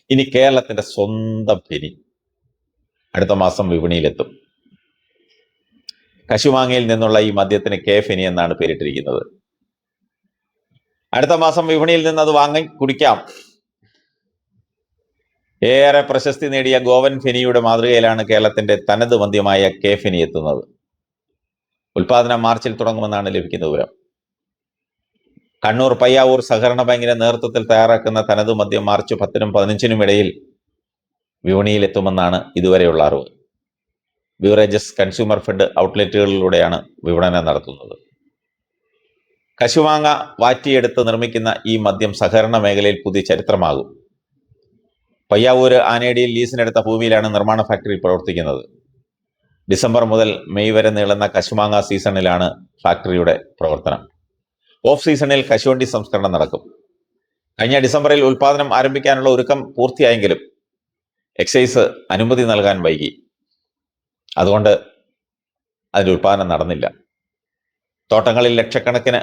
ഇനി കേരളത്തിന്റെ സ്വന്തം ഫെനി അടുത്ത മാസം വിപണിയിലെത്തും. കശുമാങ്ങയിൽ നിന്നുള്ള ഈ മദ്യത്തിന് കെ ഫെനി എന്നാണ് പേരിട്ടിരിക്കുന്നത്. അടുത്ത മാസം വിപണിയിൽ നിന്ന് അത് വാങ്ങി കുടിക്കാം. ഏറെ പ്രശസ്തി നേടിയ ഗോവൻ ഫെനിയുടെ മാതൃകയിലാണ് കേരളത്തിന്റെ തനത് മദ്യമായ കെ ഫെനി എത്തുന്നത്. ഉൽപാദനം മാർച്ചിൽ തുടങ്ങുമെന്നാണ് ലഭിക്കുന്ന വിവരം. കണ്ണൂർ പയ്യാവൂർ സഹകരണ ബാങ്കിന്റെ നേതൃത്വത്തിൽ തയ്യാറാക്കുന്ന തനത് മദ്യം മാർച്ച് 10-നും 15-നും ഇടയിൽ വിപണിയിലെത്തുമെന്നാണ് ഇതുവരെയുള്ള അറിവ്. ബിവറേജസ് കൺസ്യൂമർ ഫെഡ് ഔട്ട്ലെറ്റുകളിലൂടെയാണ് വിപണനം നടത്തുന്നത്. കശുമാങ്ങ വാറ്റിയെടുത്ത് നിർമ്മിക്കുന്ന ഈ മദ്യം സഹകരണ മേഖലയിൽ പുതിയ ചരിത്രമാകും. പയ്യാവൂര് ആനേടിയിൽ ലീസിനെടുത്ത ഭൂമിയിലാണ് നിർമ്മാണ ഫാക്ടറി പ്രവർത്തിക്കുന്നത്. ഡിസംബർ മുതൽ മെയ് വരെ നീളുന്ന കശുമാങ്ങ സീസണിലാണ് ഫാക്ടറിയുടെ പ്രവർത്തനം. ഓഫ് സീസണിൽ കശുവണ്ടി സംസ്കരണം നടക്കും. കഴിഞ്ഞ ഡിസംബറിൽ ഉൽപാദനം ആരംഭിക്കാനുള്ള ഒരുക്കം പൂർത്തിയായെങ്കിലും എക്സൈസ് അനുമതി നൽകാൻ വൈകി. അതുകൊണ്ട് അതിൻ്റെ ഉൽപാദനം നടന്നില്ല. തോട്ടങ്ങളിൽ ലക്ഷക്കണക്കിന്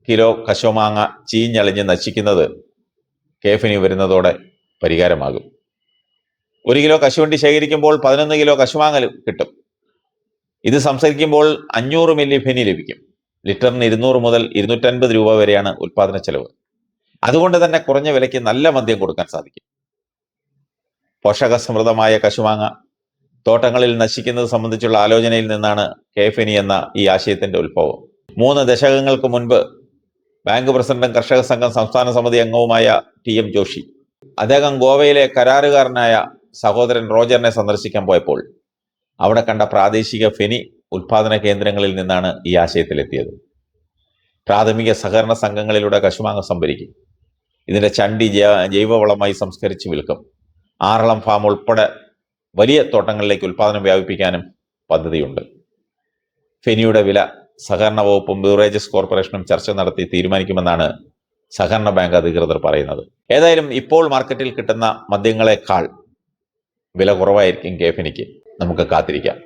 കിലോ കശുമാങ്ങ ചീഞ്ഞളിഞ്ഞ് നശിക്കുന്നത് കെ ഫെനി വരുന്നതോടെ പരിഹാരമാകും. 1 കിലോ കശുവണ്ടി ശേഖരിക്കുമ്പോൾ 11 കിലോ കശുമാങ്ങ കിട്ടും. ഇത് സംസ്കരിക്കുമ്പോൾ 500 മില്ലി ഫെനി ലഭിക്കും. ലിറ്ററിന് 200 മുതൽ 250 രൂപ വരെയാണ് ഉൽപാദന ചെലവ്. അതുകൊണ്ട് തന്നെ കുറഞ്ഞ വിലയ്ക്ക് നല്ല മദ്യം കൊടുക്കാൻ സാധിക്കും. പോഷകസമൃദ്ധമായ കശുമാങ്ങ തോട്ടങ്ങളിൽ നശിക്കുന്നത് സംബന്ധിച്ചുള്ള ആലോചനയിൽ നിന്നാണ് കെ ഫെനി എന്ന ഈ ആശയത്തിന്റെ ഉത്ഭവം. 3 ദശകങ്ങൾക്ക് മുൻപ് ബാങ്ക് പ്രസിഡന്റും കർഷക സംഘം സംസ്ഥാന സമിതി അംഗവുമായ TM ജോഷി, അദ്ദേഹം ഗോവയിലെ കരാറുകാരനായ സഹോദരൻ റോജറിനെ സന്ദർശിക്കാൻ പോയപ്പോൾ അവിടെ കണ്ട പ്രാദേശിക ഫെനി ഉൽപാദന കേന്ദ്രങ്ങളിൽ നിന്നാണ് ഈ ആശയത്തിലെത്തിയത്. പ്രാഥമിക സഹകരണ സംഘങ്ങളിലൂടെ കശുമാങ്ങ സംഭരിക്കും. ഇതിന്റെ ചണ്ടി ജൈവവളമായി സംസ്കരിച്ച് വിൽക്കും. ആറളം ഫാം ഉൾപ്പെടെ വലിയ തോട്ടങ്ങളിലേക്ക് ഉൽപാദനം വ്യാപിപ്പിക്കാനും പദ്ധതിയുണ്ട്. ഫെനിയുടെ വില സഹകരണ വകുപ്പും ബിവറേജസ് കോർപ്പറേഷനും ചർച്ച നടത്തി തീരുമാനിക്കുമെന്നാണ് സഹകരണ ബാങ്ക് അധികൃതർ പറയുന്നത്. ഏതായാലും ഇപ്പോൾ മാർക്കറ്റിൽ കിട്ടുന്ന മദ്യങ്ങളെക്കാൾ വില കുറവായിരിക്കും കെ ഫെനിക്ക്. നമുക്ക് കാത്തിരിക്കാം.